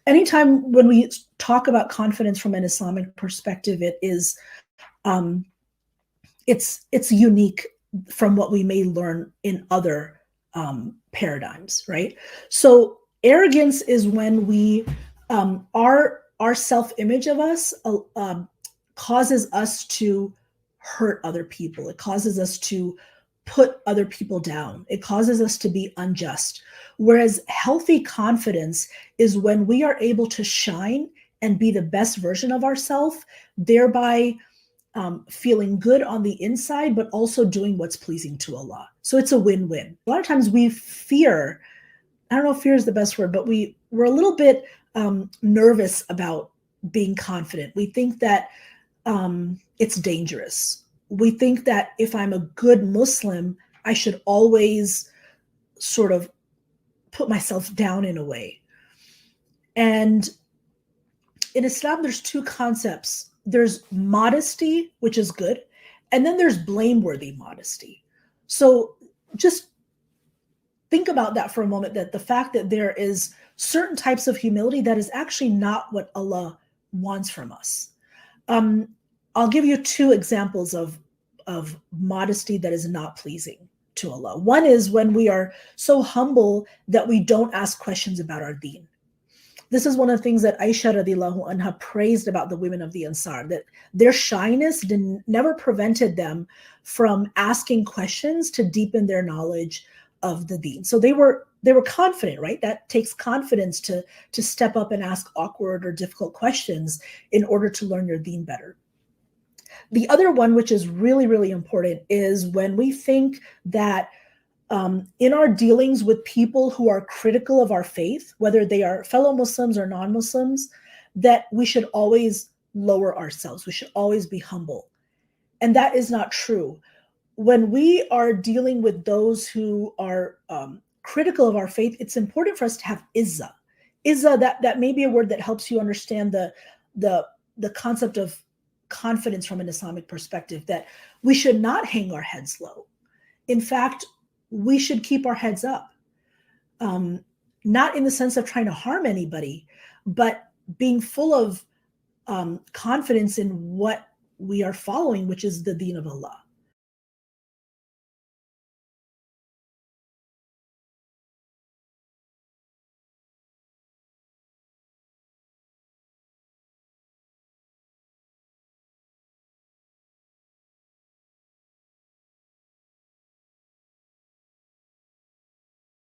anytime when we talk about confidence from an Islamic perspective, um, it's unique from what we may learn in other paradigms, right? So arrogance is when our self-image of us causes us to hurt other people. It causes us to put other people down. It causes us to be unjust. Whereas healthy confidence is when we are able to shine and be the best version of ourselves, thereby feeling good on the inside, but also doing what's pleasing to Allah. So it's a win-win. A lot of times we fear, I don't know if fear is the best word, but we're a little bit nervous about being confident. We think that it's dangerous. We think that if I'm a good Muslim, I should always sort of put myself down in a way. And in Islam, there's two concepts. There's modesty, which is good, and then there's blameworthy modesty. So just think about that for a moment, that the fact that there is certain types of humility that is actually not what Allah wants from us. I'll give you two examples of modesty that is not pleasing to Allah. One is when we are so humble that we don't ask questions about our deen. This is one of the things that Aisha radiallahu anha praised about the women of the Ansar, that their shyness never prevented them from asking questions to deepen their knowledge of the deen. So they were confident, right? That takes confidence to step up and ask awkward or difficult questions in order to learn your deen better. The other one, which is really, really important, is when we think that in our dealings with people who are critical of our faith, whether they are fellow Muslims or non-Muslims, that we should always lower ourselves. We should always be humble. And that is not true. When we are dealing with those who are critical of our faith, it's important for us to have izzah. Izzah, that may be a word that helps you understand the concept of confidence from an Islamic perspective, that we should not hang our heads low. In fact, we should keep our heads up, not in the sense of trying to harm anybody, but being full of confidence in what we are following, which is the deen of Allah.